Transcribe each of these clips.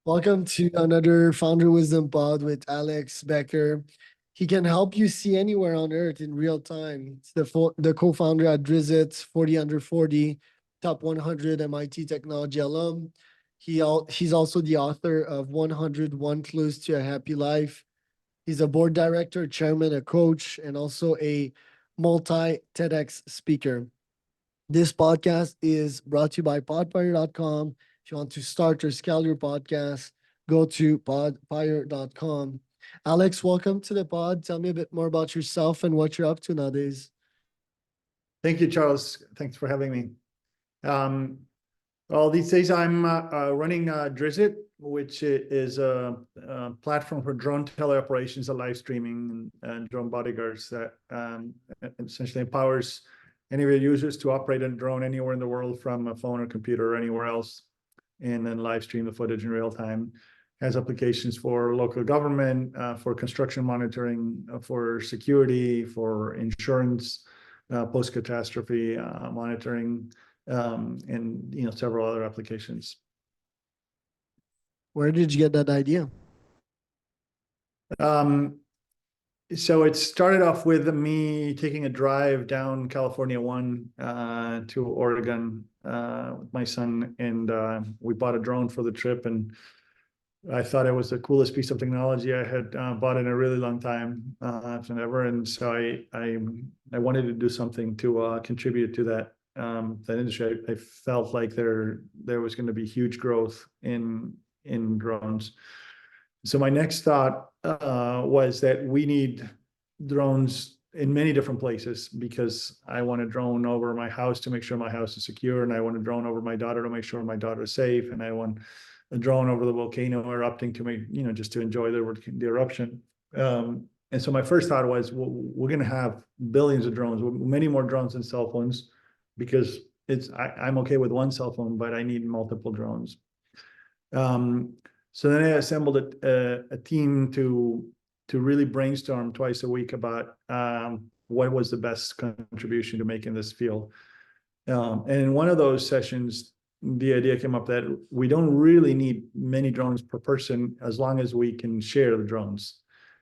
Welcome to another Founder Wisdom Pod with Alex Bäcker. He can help you see anywhere on Earth in real time. It's the co-founder at Drizzt, 40 under 40, top 100 MIT technology alum. He's also the author of 101 Clues to a Happy Life. He's a board director, chairman, a coach, and also a multi TEDx speaker. This podcast is brought to you by podfire.com. If you want to start or scale your podcast, go to podfire.com. Alex, welcome to the pod. Tell me a bit more about yourself and what you're up to nowadays. Thank you, Charles. Thanks for having me. Well, these days I'm running Drizzt, which is a platform for drone teleoperations and live streaming and drone bodyguards that essentially empowers any of your users to operate a drone anywhere in the world from a phone or computer or anywhere else, and then live stream the footage in real time. Has applications for local government, for construction monitoring, for security, for insurance, post-catastrophe monitoring, and several other applications. Where did you get that idea? So it started off with me taking a drive down California 1 to Oregon with my son, and we bought a drone for the trip, and I thought it was the coolest piece of technology I had bought in a really long time, if not ever. And so I wanted to do something to contribute to that industry. I felt like there was going to be huge growth in drones. So my next thought was that we need drones in many different places, because I want a drone over my house to make sure my house is secure, and I want a drone over my daughter to make sure my daughter is safe, and I want a drone over the volcano erupting to make, just to enjoy the eruption. And so my first thought was, well, we're going to have billions of drones, many more drones than cell phones, because I'm okay with one cell phone, but I need multiple drones. So then I assembled a team to really brainstorm twice a week about what was the best contribution to make in this field. And in one of those sessions, the idea came up that we don't really need many drones per person as long as we can share the drones.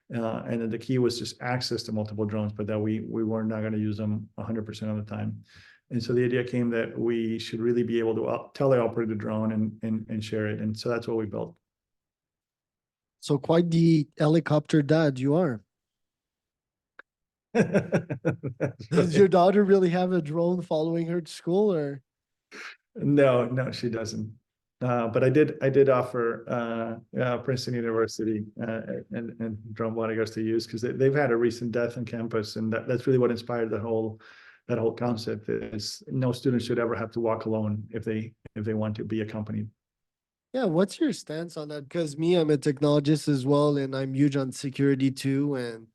And the key was just access to multiple drones, but that we were not going to use them 100% of the time. And so the idea came that we should really be able to teleoperate the drone and share it. And so that's what we built. So quite the helicopter dad you are. Does your daughter really have a drone following her to school, or? No, she doesn't. But I did offer Princeton University and drone bodyguards to use, because they've had a recent death on campus, and that's really what inspired that whole concept. Is no student should ever have to walk alone if they want to be accompanied. Yeah, what's your stance on that? Because me, I'm a technologist as well, and I'm huge on security too. And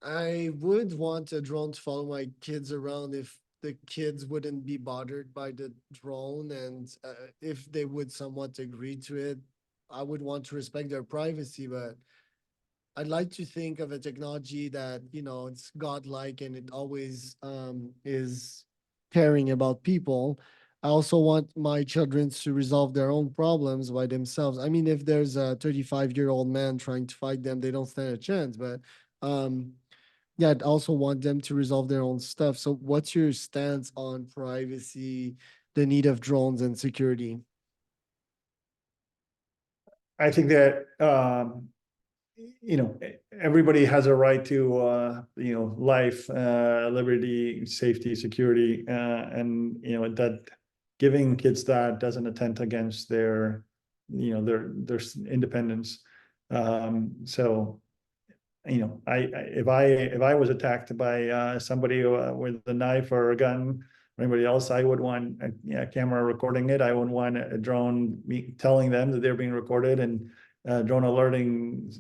I would want a drone to follow my kids around if the kids wouldn't be bothered by the drone, and if they would somewhat agree to it. I would want to respect their privacy, but I'd like to think of a technology that, it's godlike and it always is caring about people. I also want my children to resolve their own problems by themselves. I mean, if there's a 35-year-old man trying to fight them, they don't stand a chance. But yeah, I'd also want them to resolve their own stuff. So what's your stance on privacy, the need of drones, and security? I think that everybody has a right to life, liberty, safety, security, and that giving kids that doesn't attempt against their independence. So if I was attacked by somebody with a knife or a gun or anybody else, I would want a camera recording it. I would want a drone telling them that they're being recorded, and drone alerting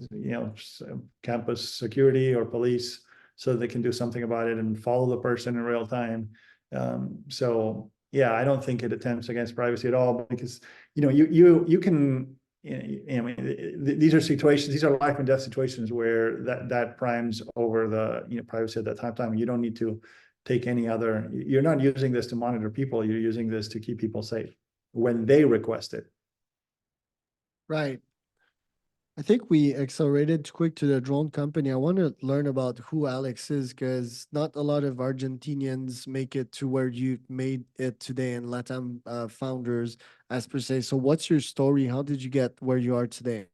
campus security or police, so they can do something about it and follow the person in real time. So yeah, I don't think it attempts against privacy at all, because you can. I mean, these are situations, these are life and death situations where that primes over the privacy at that time. You don't need to take any other. You're not using this to monitor people. You're using this to keep people safe when they request it. Right. I think we accelerated too quick to the drone company. I want to learn about who Alex is because not a lot of Argentinians make it to where you made it today, and Latam founders, as per se. So, what's your story? How did you get where you are today?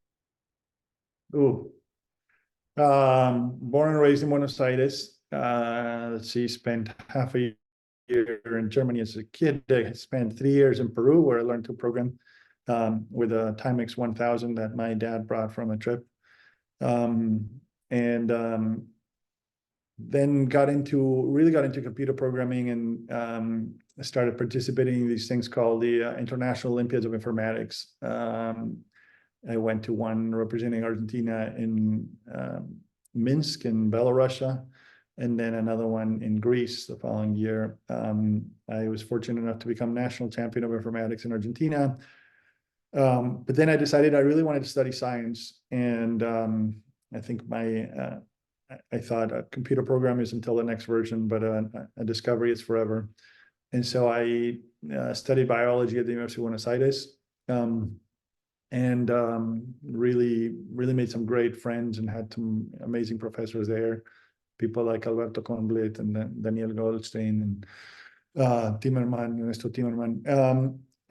Ooh. Born and raised in Buenos Aires. Let's see, spent half a year in Germany as a kid. I spent 3 years in Peru where I learned to program with a Timex 1000 that my dad brought from a trip. And then really got into computer programming and started participating in these things called the International Olympiads of Informatics. I went to one representing Argentina in Minsk in Belarus, and then another one in Greece the following year. I was fortunate enough to become national champion of informatics in Argentina. But then I decided I really wanted to study science, and I think I thought a computer program is until the next version, but a discovery is forever. And so I studied biology at the University of Buenos Aires. And really made some great friends and had some amazing professors there, people like Alberto Conblit and Daniel Goldstein and Ernesto Timmerman.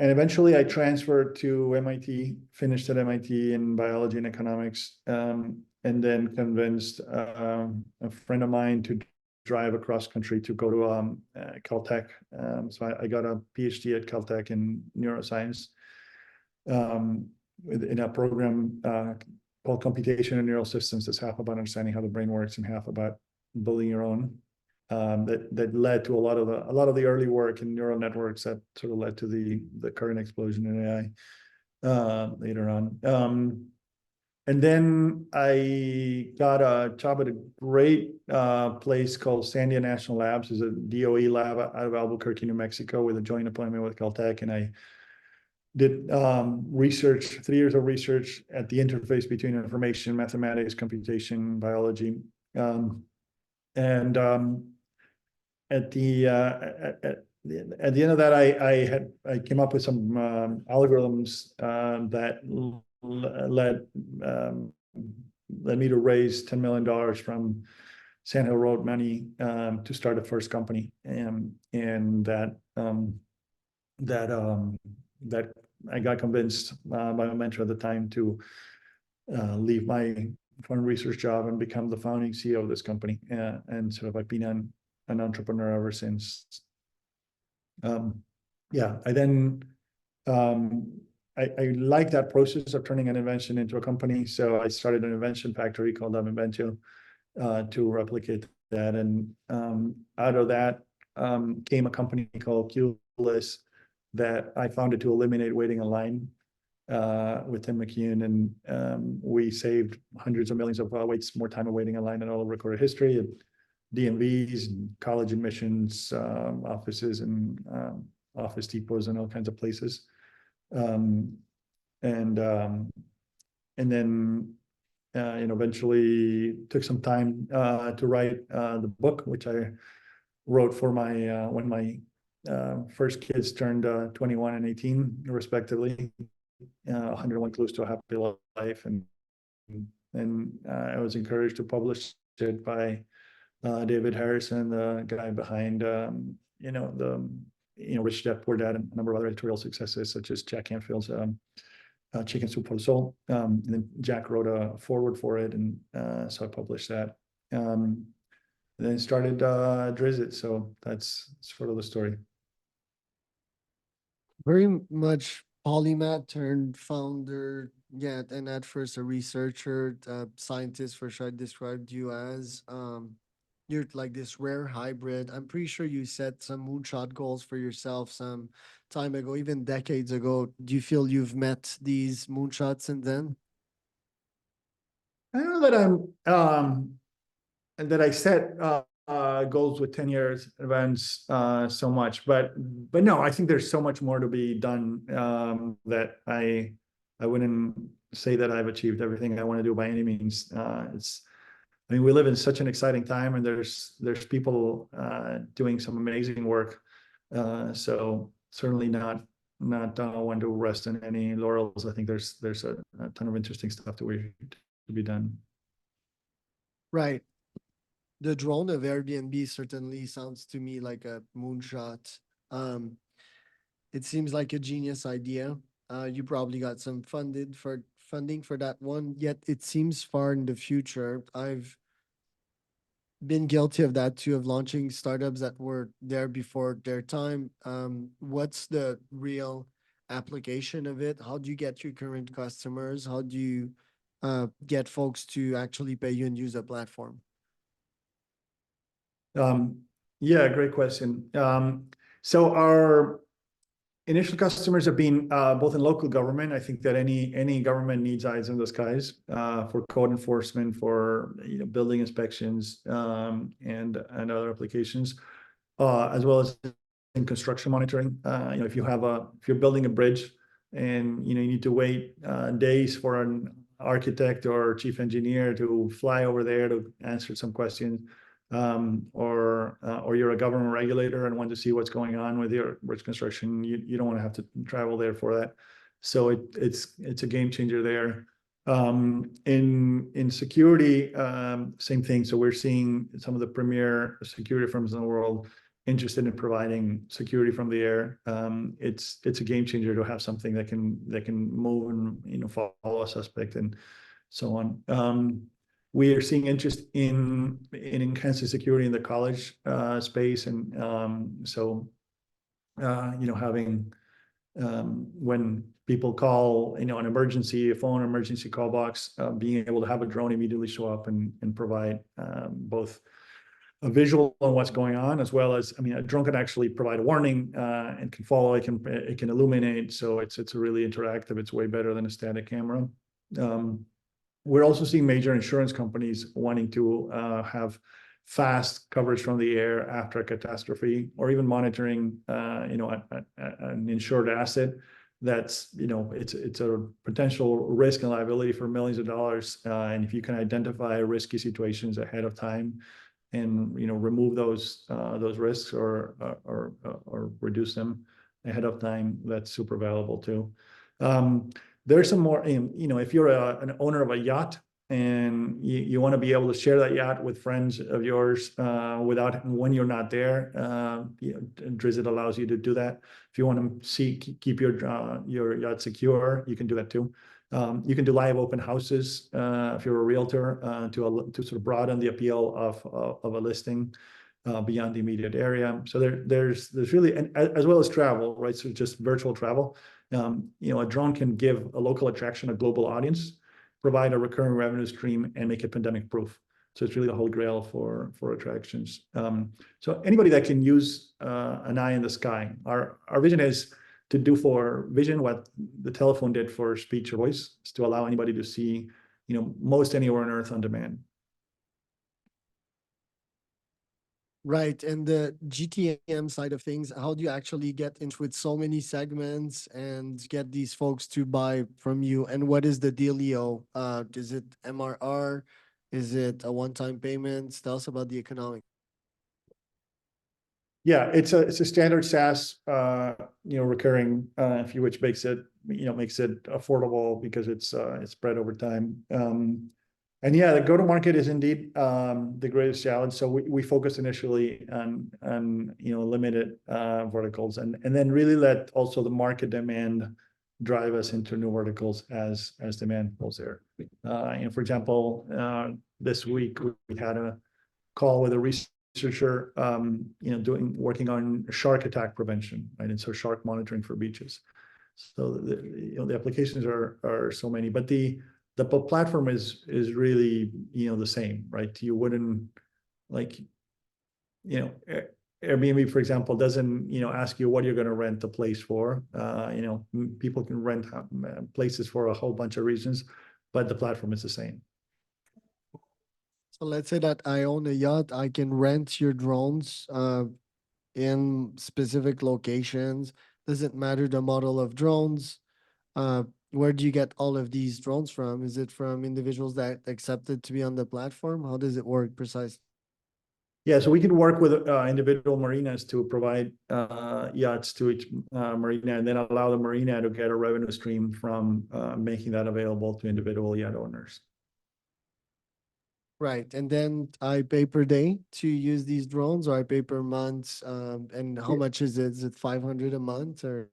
And eventually I transferred to MIT, finished at MIT in biology and economics, and then convinced a friend of mine to drive across country to go to Caltech. So I got a PhD at Caltech in neuroscience. In a program called computation and neural systems that's half about understanding how the brain works and half about building your own. That led to a lot of the early work in neural networks that sort of led to the current explosion in AI later on. And then I got a job at a great place called Sandia National Labs. It's a DOE lab out of Albuquerque, New Mexico, with a joint appointment with Caltech, and I did research, 3 years of research at the interface between information, mathematics, computation, biology. And at the end of that, I came up with some algorithms that led me to raise $10 million from Sand Hill Road money to start a first company, and that I got convinced by my mentor at the time to leave my fund research job and become the founding CEO of this company. And sort of I've been an entrepreneur ever since. I then I like that process of turning an invention into a company. So I started an invention factory called Inventio to replicate that. And out of that came a company called Qless that I founded to eliminate waiting in line with Tim McKeon, and we saved hundreds of millions of more time of waiting in line in all of recorded history, and DMVs, and college admissions, offices, and office depots, and all kinds of places. And then eventually took some time to write the book, which I wrote for my when my first kids turned 21 and 18 respectively. 101 Clues to a Happy Life, and I was encouraged to publish it by David Harrison, the guy behind Rich Dad Poor Dad, and a number of other editorial successes such as Jack Canfield's Chicken Soup for the Soul. And then Jack wrote a foreword for it, and so I published that. And then started Drizzt. So that's sort of the story. Very much polymath turned founder, yeah, and at first a researcher, scientist for sure. I described you as. You're like this rare hybrid. I'm pretty sure you set some moonshot goals for yourself some time ago, even decades ago. Do you feel you've met these moonshots since then? I know that that I set goals with 10 years advance so much, but no, I think there's so much more to be done that I wouldn't say that I've achieved everything I want to do by any means. I mean, we live in such an exciting time, and there's people doing some amazing work. So certainly not want to rest in any laurels. I think there's a ton of interesting stuff to be done. Right. The drone of Airbnb certainly sounds to me like a moonshot. Um, it seems like a genius idea. You probably got some funding for that one, yet it seems far in the future. I've been guilty of that too, of launching startups that were there before their time. What's the real application of it? How do you get your current customers? How do you get folks to actually pay you and use the platform? Yeah, great question. So our initial customers have been both in local government. I think that any government needs eyes in the skies for code enforcement, for building inspections, and other applications, as well as in construction monitoring. If you're building a bridge and you need to wait days for an architect or chief engineer to fly over there to answer some questions, or you're a government regulator and want to see what's going on with your bridge construction, you don't want to have to travel there for that. So it's a game changer there. In security, same thing. So we're seeing some of the premier security firms in the world interested in providing security from the air. It's a game changer to have something that can move and follow a suspect and so on. We are seeing interest in enhancing security in the college space, and having when people call an emergency, a phone emergency call box, being able to have a drone immediately show up and provide both a visual on what's going on, as well as, a drone can actually provide a warning and can follow, it can illuminate, so it's really interactive. It's way better than a static camera. We're also seeing major insurance companies wanting to have fast coverage from the air after a catastrophe, or even monitoring, an insured asset that's, it's a potential risk and liability for millions of dollars. And if you can identify risky situations ahead of time and, remove those risks or reduce them ahead of time, that's super valuable too. There's some more, if you're an owner of a yacht and you want to be able to share that yacht with friends of yours when you're not there, Drizzt allows you to do that. If you want to keep your yacht secure, you can do that too. You can do live open houses if you're a realtor to sort of broaden the appeal of a listing beyond the immediate area. So there's really, and as well as travel, right? So just virtual travel. A drone can give a local attraction a global audience, provide a recurring revenue stream, and make it pandemic proof. So it's really the whole grail for attractions. So anybody that can use an eye in the sky. Our vision is to do for vision what the telephone did for speech or voice, is to allow anybody to see, most anywhere on Earth on demand. Right. And the GTM side of things, how do you actually get into with so many segments and get these folks to buy from you? And what is the dealio? Is it MRR? Is it a one-time payment? Tell us about the economics. Yeah, it's a standard SaaS, recurring fee, which makes it affordable because it's spread over time. And yeah, the go-to-market is indeed the greatest challenge. So we focus initially on limited verticals, and then really let also the market demand drive us into new verticals as demand pulls there. For example, this week we had a call with a researcher, working on shark attack prevention, right? And so shark monitoring for beaches. So the applications are so many, but the platform is really the same, right? You wouldn't Airbnb, for example, doesn't ask you what you're going to rent the place for. People can rent places for a whole bunch of reasons, but the platform is the same. So let's say that I own a yacht, I can rent your drones in specific locations. Does it matter the model of drones? Where do you get all of these drones from? Is it from individuals that accepted to be on the platform? How does it work precisely? Yeah, so we can work with individual marinas to provide yachts to each marina, and then allow the marina to get a revenue stream from making that available to individual yacht owners. Right, and then I pay per day to use these drones, or I pay per month, and how much is it? Is it 500 a month, or?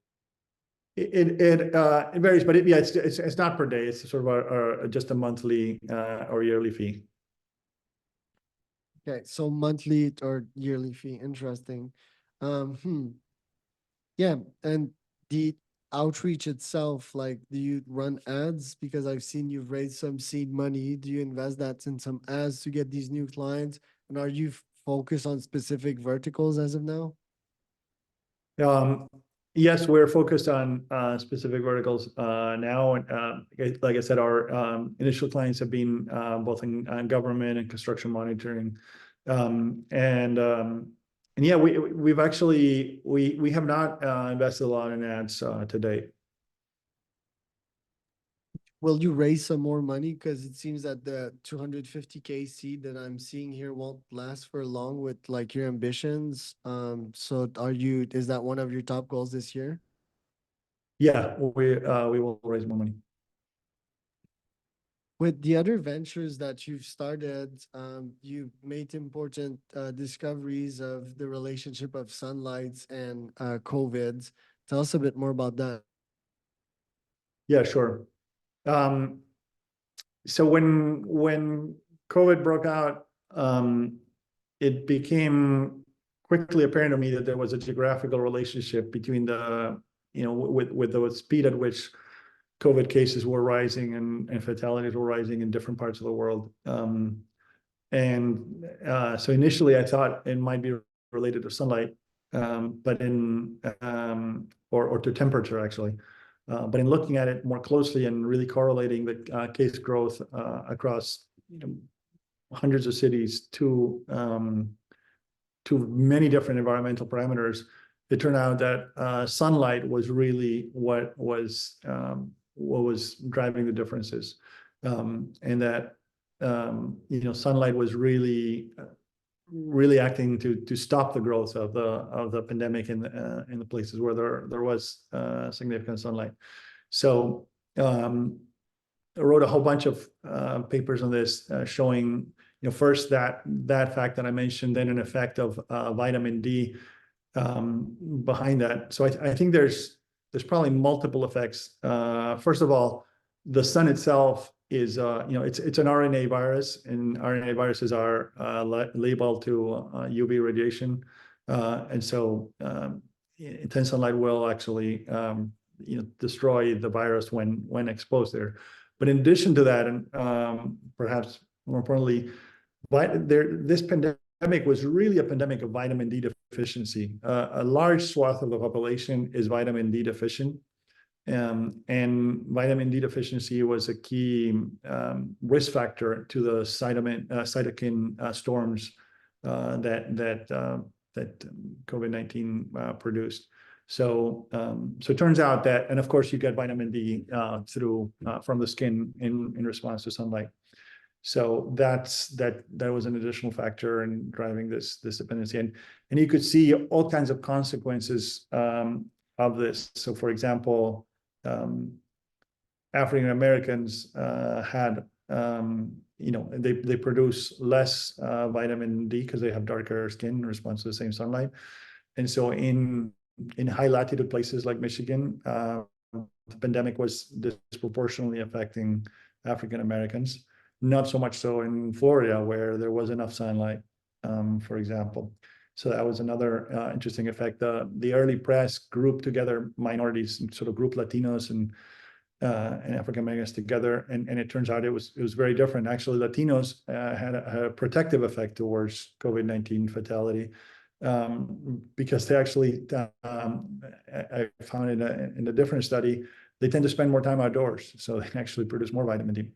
It varies, but yeah, it's not per day. It's sort of just a monthly or yearly fee. Okay, so monthly or yearly fee, interesting. Yeah, and the outreach itself, like, do you run ads? Because I've seen you've raised some seed money. Do you invest that in some ads to get these new clients? And are you focused on specific verticals as of now? Yes, we're focused on specific verticals now. And like I said, our initial clients have been both in government and construction monitoring. And yeah, we've actually we have not invested a lot in ads to date. Will you raise some more money? Because it seems that the 250K seed that I'm seeing here won't last for long with like your ambitions. So is that one of your top goals this year? Yeah, we will raise more money. With the other ventures that you've started, you've made important discoveries of the relationship of sunlight and COVID. Tell us a bit more about that. Yeah, sure. So when COVID broke out, it became quickly apparent to me that there was a geographical relationship between with the speed at which COVID cases were rising and fatalities were rising in different parts of the world. So initially I thought it might be related to sunlight, but or to temperature actually. But in looking at it more closely and really correlating the case growth across hundreds of cities to many different environmental parameters, it turned out that sunlight was really what was driving the differences, and that sunlight was really acting to stop the growth of the pandemic in the places where there was significant sunlight. So I wrote a whole bunch of papers on this, showing first that fact that I mentioned, then an effect of vitamin D behind that. So I think there's probably multiple effects. First of all, the sun itself is it's an RNA virus, and RNA viruses are labeled to UV radiation, and so intense sunlight will actually destroy the virus when exposed there. But in addition to that, and perhaps more importantly, this pandemic was really a pandemic of vitamin D deficiency. A large swath of the population is vitamin D deficient. And vitamin D deficiency was a key risk factor to the cytokine storms that COVID-19 produced. So it turns out that, and of course, you get vitamin D from the skin in response to sunlight. So that was an additional factor in driving this dependency, and you could see all kinds of consequences of this. So, for example, African Americans had they produce less vitamin D because they have darker skin in response to the same sunlight, and so in high latitude places like Michigan, the pandemic was disproportionately affecting African Americans. Not so much so in Florida, where there was enough sunlight, for example. So that was another interesting effect. The early press grouped together minorities, sort of grouped Latinos and African Americans together, and it turns out it was very different. Actually, Latinos had a protective effect towards COVID-19 fatality, because they actually, I found in a different study, they tend to spend more time outdoors, so they actually produce more vitamin D.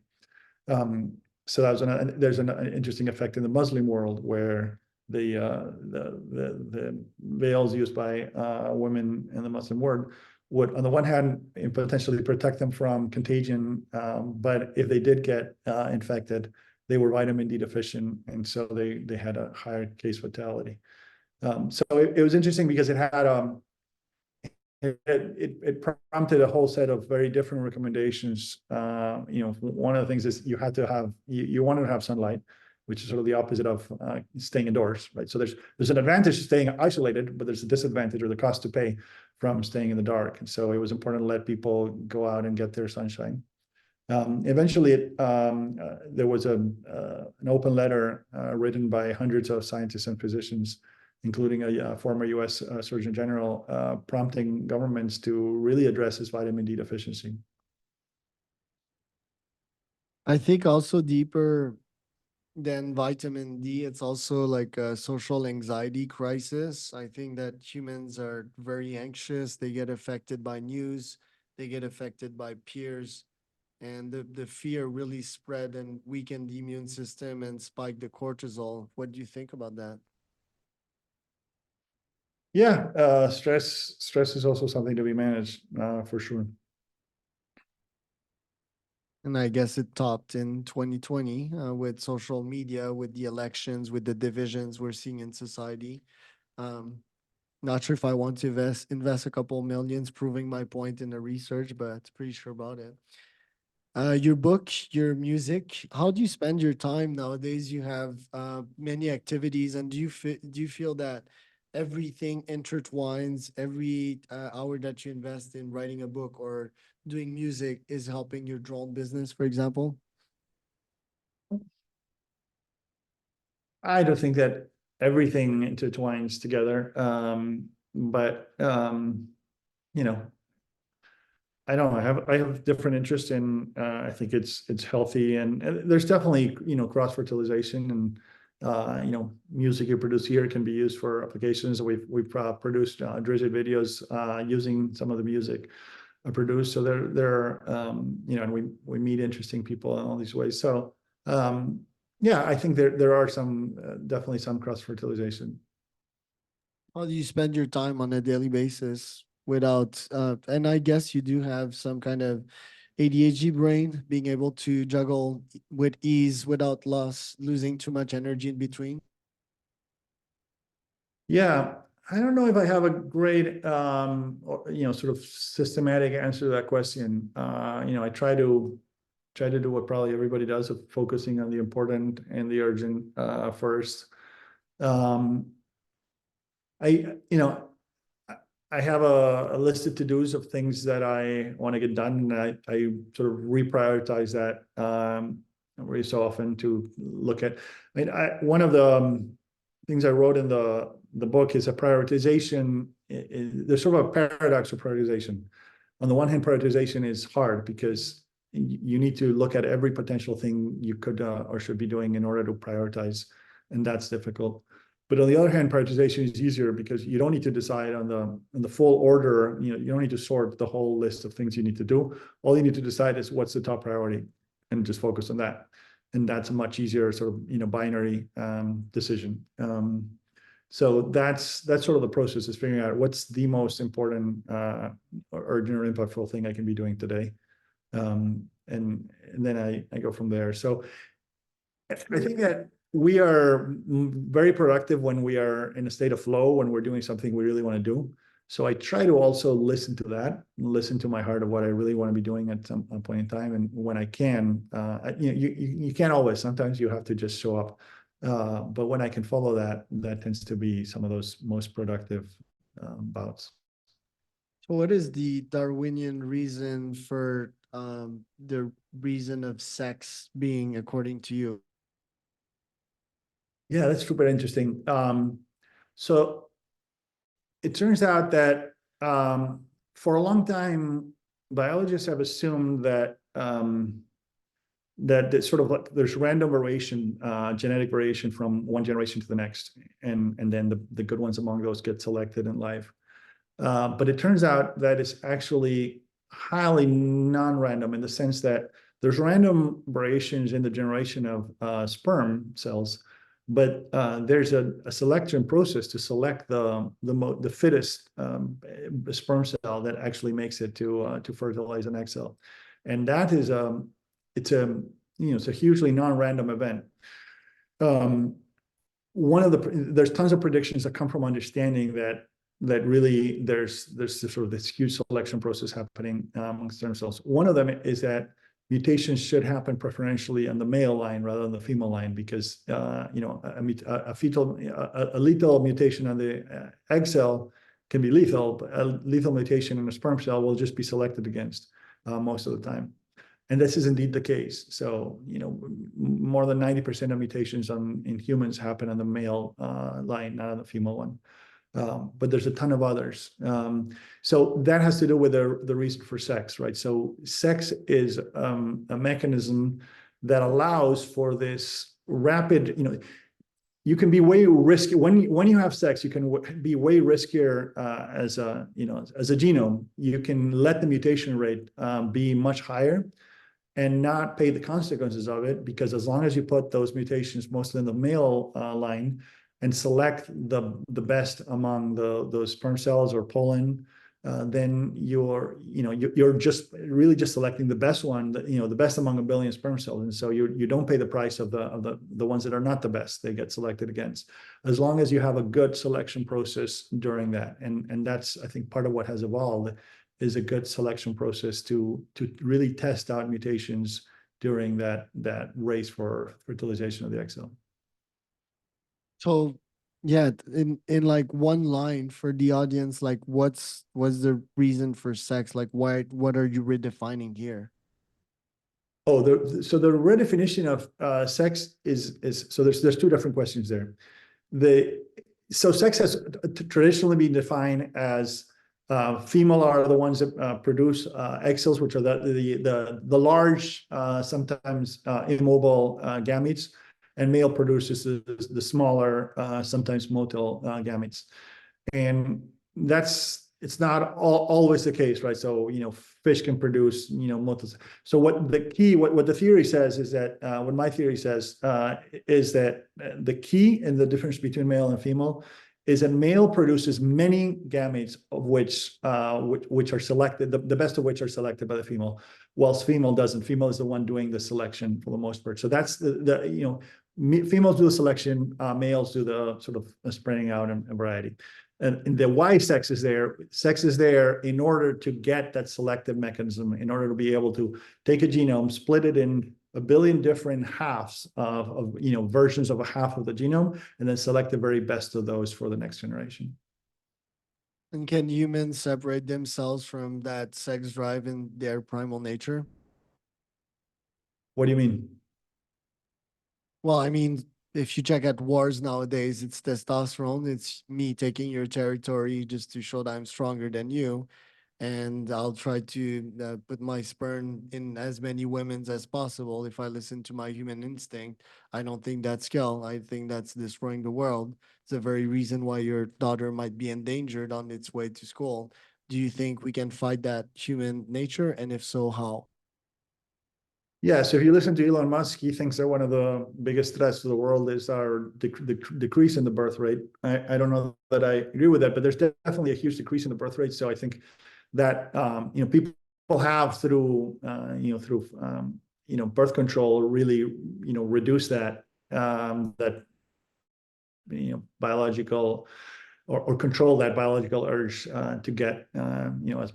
So that was there's an interesting effect in the Muslim world, where the veils used by women in the Muslim world would, on the one hand, potentially protect them from contagion, but if they did get infected, they were vitamin D deficient, and so they had a higher case fatality. So it was interesting because it had it prompted a whole set of very different recommendations. One of the things is you had to have you wanted to have sunlight, which is sort of the opposite of staying indoors, right? So there's an advantage to staying isolated, but there's a disadvantage or the cost to pay from staying in the dark. And so it was important to let people go out and get their sunshine. Eventually, there was an open letter written by hundreds of scientists and physicians, including a former US Surgeon General, prompting governments to really address this vitamin D deficiency. I think also deeper than vitamin D, it's also like a social anxiety crisis. I think that humans are very anxious. They get affected by news, they get affected by peers, and the fear really spread and weakened the immune system and spiked the cortisol. What do you think about that? Yeah, stress is also something to be managed, for sure. And I guess it topped in 2020 with social media, with the elections, with the divisions we're seeing in society. Um, Not sure if I want to invest a couple millions proving my point in the research, but pretty sure about it. Your book, your music, how do you spend your time nowadays? You have many activities, and do you feel that everything intertwines? Every hour that you invest in writing a book or doing music is helping your drone business, for example? I don't think that everything intertwines together, but you know, I don't know. I have different interests in. I think it's healthy, and there's definitely cross-fertilization, and music you produce here can be used for applications. We've produced Drizzy videos using some of the music I produced. So they're and we meet interesting people in all these ways. So yeah, I think there are some definitely some cross-fertilization. How do you spend your time on a daily basis without, and I guess you do have some kind of ADHD brain, being able to juggle with ease without losing too much energy in between? Yeah, I don't know if I have a great, sort of systematic answer to that question. I try to do what probably everybody does, of focusing on the important and the urgent first. Um, I have a list of to-dos of things that I want to get done, and I sort of reprioritize that every so often to look at. One of the things I wrote in the book is a prioritization. There's sort of a paradox of prioritization. On the one hand, prioritization is hard because you need to look at every potential thing you could or should be doing in order to prioritize, and that's difficult. But on the other hand, prioritization is easier because you don't need to decide on the full order. You don't need to sort the whole list of things you need to do. All you need to decide is what's the top priority, and just focus on that. And that's a much easier sort of binary decision. So that's sort of the process, is figuring out what's the most important urgent or impactful thing I can be doing today, and then I go from there. So I think that we are very productive when we are in a state of flow, when we're doing something we really want to do. So I try to also listen to that, listen to my heart of what I really want to be doing at some point in time. And when I can, you can't always. Sometimes you have to just show up. But when I can follow that, that tends to be some of those most productive bouts. So what is the Darwinian reason for the reason of sex being according to you? Yeah, that's super interesting. So it turns out that for a long time, biologists have assumed that that sort of like there's random variation, genetic variation from one generation to the next, and then the good ones among those get selected in life. But it turns out that it's actually highly non-random, in the sense that there's random variations in the generation of sperm cells, but there's a selection process to select the fittest sperm cell that actually makes it to fertilize an egg cell, and that is it's a hugely non-random event. There's tons of predictions that come from understanding that really there's sort of this huge selection process happening amongst stem cells. One of them is that mutations should happen preferentially on the male line rather than the female line, because a lethal mutation on the egg cell can be lethal, but a lethal mutation in a sperm cell will just be selected against most of the time. And this is indeed the case. So, more than 90% of mutations in humans happen on the male line, not on the female one. But there's a ton of others. So that has to do with the reason for sex, right? So sex is a mechanism that allows for this rapid, you can be way risky when you have sex. You can be way riskier as a genome. You can let the mutation rate be much higher and not pay the consequences of it, because as long as you put those mutations mostly in the male line and select the best among those sperm cells or pollen, then you're just really just selecting the best one, the best among a billion sperm cells, and so you don't pay the price of the ones that are not the best. They get selected against, as long as you have a good selection process during that, and that's, I think, part of what has evolved, is a good selection process to really test out mutations during that race for fertilization of the egg cell. So yeah, in like one line for the audience, like what's the reason for sex? Like what are you redefining here? Oh, so the redefinition of sex is so there's two different questions there. So sex has traditionally been defined as female are the ones that produce egg cells, which are the large, sometimes immobile gametes, and male produces the smaller, sometimes motile gametes. And it's not always the case, right? So fish can produce motiles. So what the theory says is that what my theory says is that the key in the difference between male and female is that male produces many gametes, of which are selected, the best of which are selected by the female, whilst female doesn't. Female is the one doing the selection for the most part. So that's females do the selection, males do the sort of spreading out and variety. And the why sex is there in order to get that selective mechanism, in order to be able to take a genome, split it in a billion different halves of versions of a half of the genome, and then select the very best of those for the next generation. And can humans separate themselves from that sex drive in their primal nature? What do you mean? Well, I mean, if you check at wars nowadays, it's testosterone. It's me taking your territory just to show that I'm stronger than you. And I'll try to put my sperm in as many women's as possible. If I listen to my human instinct, I don't think that's skill. I think that's destroying the world. It's the very reason why your daughter might be endangered on its way to school. Do you think we can fight that human nature? And if so, how? Yeah, so if you listen to Elon Musk, he thinks that one of the biggest threats to the world is our decrease in the birth rate. I don't know that I agree with that, but there's definitely a huge decrease in the birth rate. So I think that people have through birth control really reduce that biological or control that biological urge to get as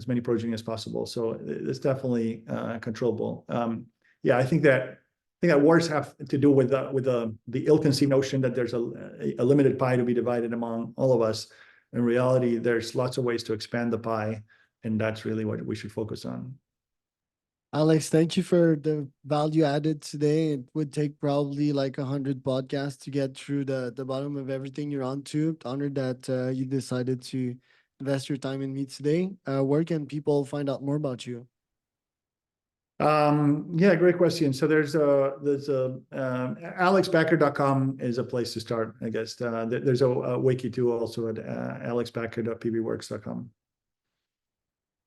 many progeny as possible. So it's definitely controllable. I think that wars have to do with the ill-conceived notion that there's a limited pie to be divided among all of us. In reality, there's lots of ways to expand the pie, and that's really what we should focus on. Alex, thank you for the value added today. It would take probably like 100 podcasts to get through the bottom of everything you're on to. Honored that you decided to invest your time in me today. Where can people find out more about you? Great question. So there's alexbäcker.com is a place to start, I guess. There's a wiki too also at alexbäcker.pbworks.com.